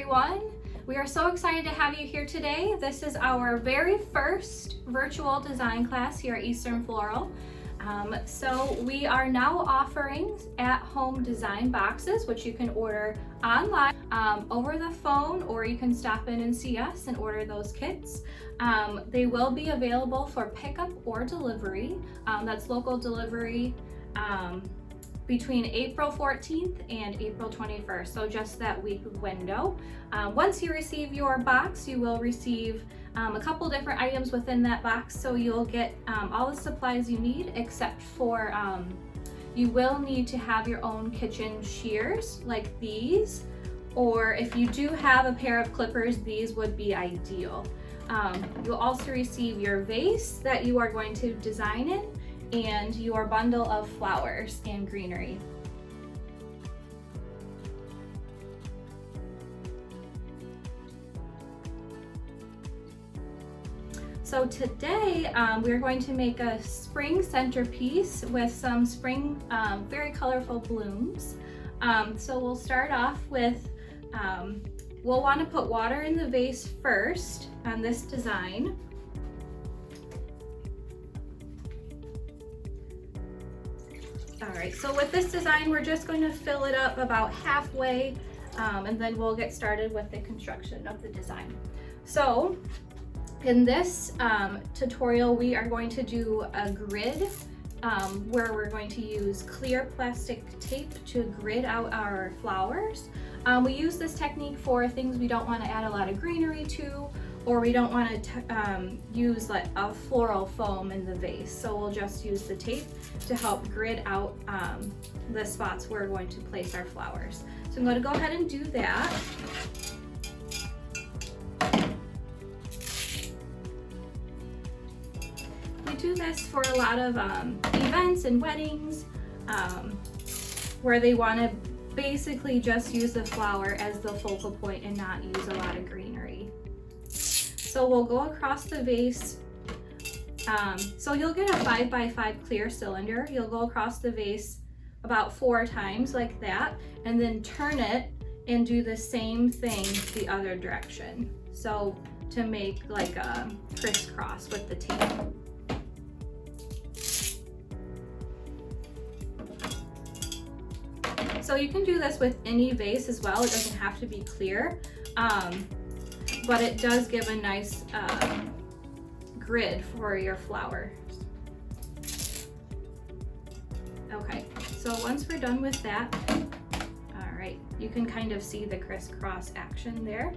everyone. We are so excited to have you here today. This is our very first virtual design class here at Eastern Floral. So we are now offering at-home design boxes, which you can order online, over the phone, or you can stop in and see us and order those kits. They will be available for pickup or delivery. That's local delivery between April 14th and April 21st, so just that week window. Once you receive your box, you will receive a couple different items within that box, so you'll get all the supplies you need, except for you will need to have your own kitchen shears like these, or if you do have a pair of clippers, these would be ideal. You'll also receive your vase that you are going to design in, and your bundle of flowers and greenery. So today we're going to make a spring centerpiece with some spring very colorful blooms. So we'll start off with, we'll want to put water in the vase first on this design. Alright, so with this design, we're just going to fill it up about halfway, and then we'll get started with the construction of the design. So in this tutorial, we are going to do a grid where we're going to use clear plastic tape to grid out our flowers. We use this technique for things we don't want to add a lot of greenery to, or we don't want to use like a floral foam in the vase. So we'll just use the tape to help grid out the spots where we're going to place our flowers. So I'm going to go ahead and do that. We do this for a lot of events and weddings where they want to basically just use the flower as the focal point and not use a lot of greenery. So we'll go across the vase. So you'll get a 5x5 clear cylinder. You'll go across the vase about 4 times like that, and then turn it and do the same thing the other direction. So to make like a crisscross with the tape. So you can do this with any vase as well. It doesn't have to be clear. But it does give a nice grid for your flowers. Okay, so once we're done with that, all right, you can kind of see the crisscross action there.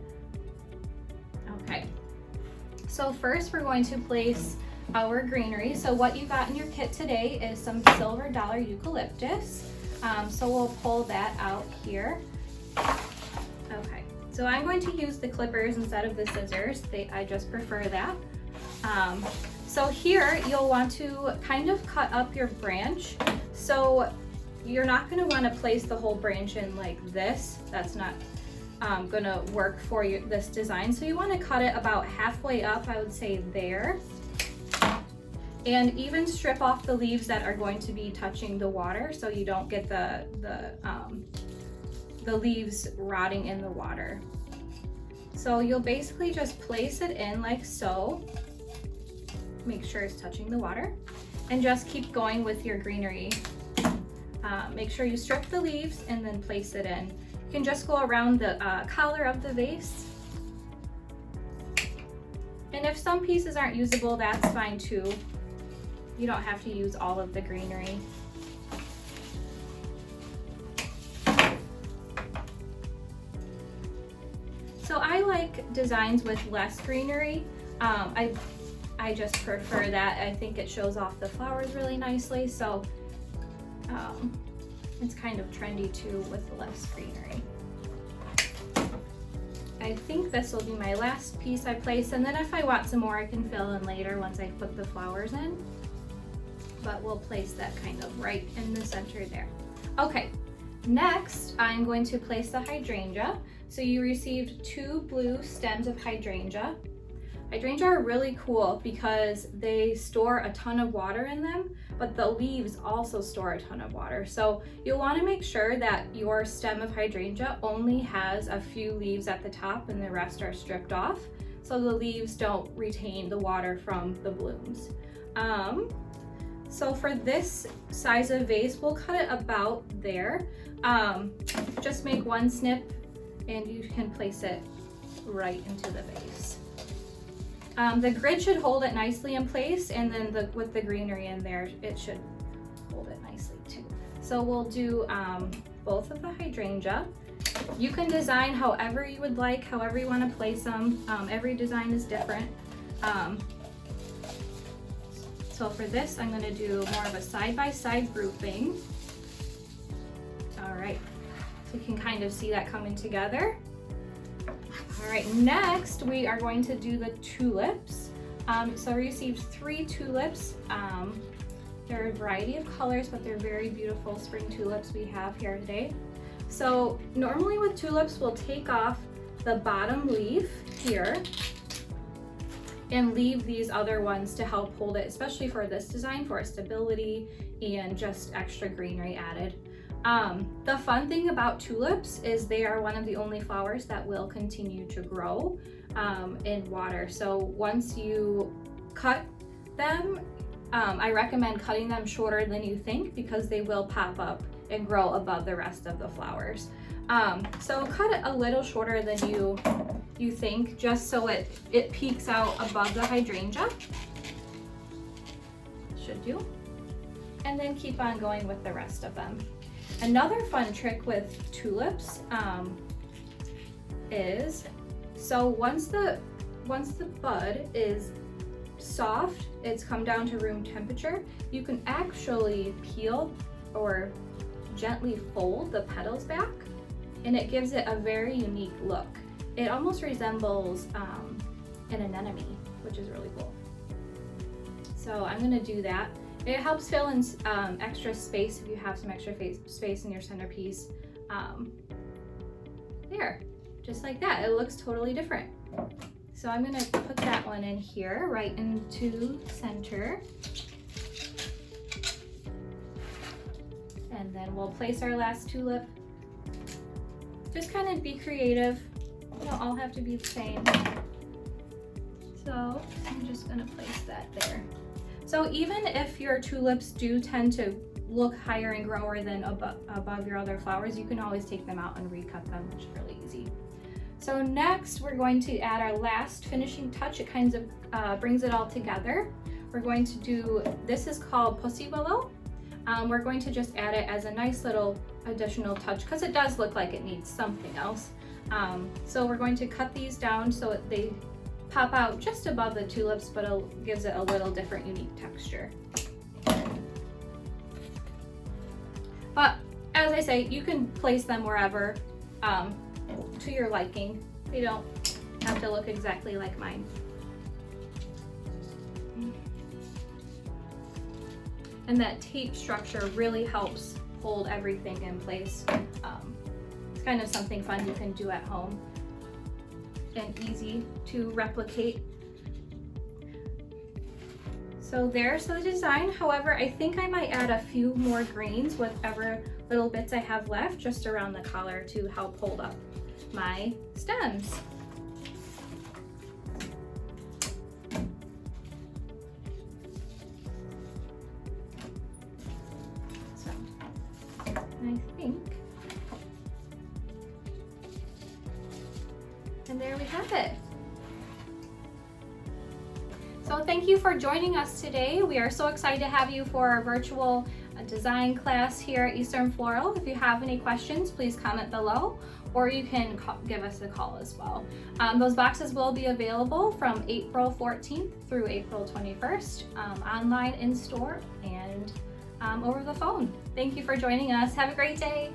Okay, so first we're going to place our greenery. So what you got in your kit today is some silver dollar eucalyptus. So we'll pull that out here. Okay. So I'm going to use the clippers instead of the scissors. I just prefer that. So here you'll want to kind of cut up your branch. So you're not going to want to place the whole branch in like this. That's not going to work for this design. So you want to cut it about halfway up, I would say there. And even strip off the leaves that are going to be touching the water, so you don't get the leaves rotting in the water. So you'll basically just place it in like so. Make sure it's touching the water, and just keep going with your greenery. Make sure you strip the leaves and then place it in. You can just go around the collar of the vase. And if some pieces aren't usable, that's fine too. You don't have to use all of the greenery. So I like designs with less greenery. I just prefer that. I think it shows off the flowers really nicely. So it's kind of trendy too with less greenery. I think this will be my last piece I place, and then if I want some more I can fill in later once I put the flowers in. But we'll place that kind of right in the center there. Okay, next I'm going to place the hydrangea. So you received 2 blue stems of hydrangea. Hydrangea are really cool because they store a ton of water in them, but the leaves also store a ton of water. So you'll want to make sure that your stem of hydrangea only has a few leaves at the top and the rest are stripped off, so the leaves don't retain the water from the blooms. So for this size of vase, we'll cut it about there. Just make one snip and you can place it right into the vase. The grid should hold it nicely in place, and then with the greenery in there, it should hold it nicely too. So we'll do both of the hydrangea. You can design however you would like, however you want to place them. Every design is different. So for this, I'm going to do more of a side-by-side grouping. All right, so you can kind of see that coming together. All right, next we are going to do the tulips. So I received 3 tulips. There are a variety of colors, but they're very beautiful spring tulips we have here today. So normally with tulips, we'll take off the bottom leaf here and leave these other ones to help hold it, especially for this design, for stability and just extra greenery added. The fun thing about tulips is they are one of the only flowers that will continue to grow in water. So once you cut them, I recommend cutting them shorter than you think, because they will pop up and grow above the rest of the flowers. So cut it a little shorter than you think, just so it peeks out above the hydrangea. Should do. And then keep on going with the rest of them. Another fun trick with tulips is, so once the bud is soft, it's come down to room temperature, you can actually peel or gently fold the petals back, and it gives it a very unique look. It almost resembles an anemone, which is really cool. So I'm gonna do that. It helps fill in extra space if you have some extra space in your centerpiece. There, just like that. It looks totally different. So I'm gonna put that one in here, right into center. And then we'll place our last tulip. Just kind of be creative. You don't all have to be the same. So I'm just gonna place that there. So even if your tulips do tend to look higher and grower than above your other flowers, you can always take them out and recut them, which is really easy. So next we're going to add our last finishing touch. It kind of brings it all together. We're going to do, this is called pussy-willow. We're going to just add it as a nice little additional touch because it does look like it needs something else. So we're going to cut these down so they pop out just above the tulips, but it gives it a little different, unique texture. But as I say, you can place them wherever to your liking. They don't have to look exactly like mine. And that tape structure really helps hold everything in place. It's kind of something fun you can do at home and easy to replicate. So there's the design. However, I think I might add a few more greens, whatever little bits I have left, just around the collar to help hold up my stems. So I think, and there we have it. So thank you for joining us today. We are so excited to have you for our virtual design class here at Eastern Floral. If you have any questions, please comment below, or you can give us a call as well. Those boxes will be available from April 14th through April 21st, online, in store, and over the phone. Thank you for joining us. Have a great day.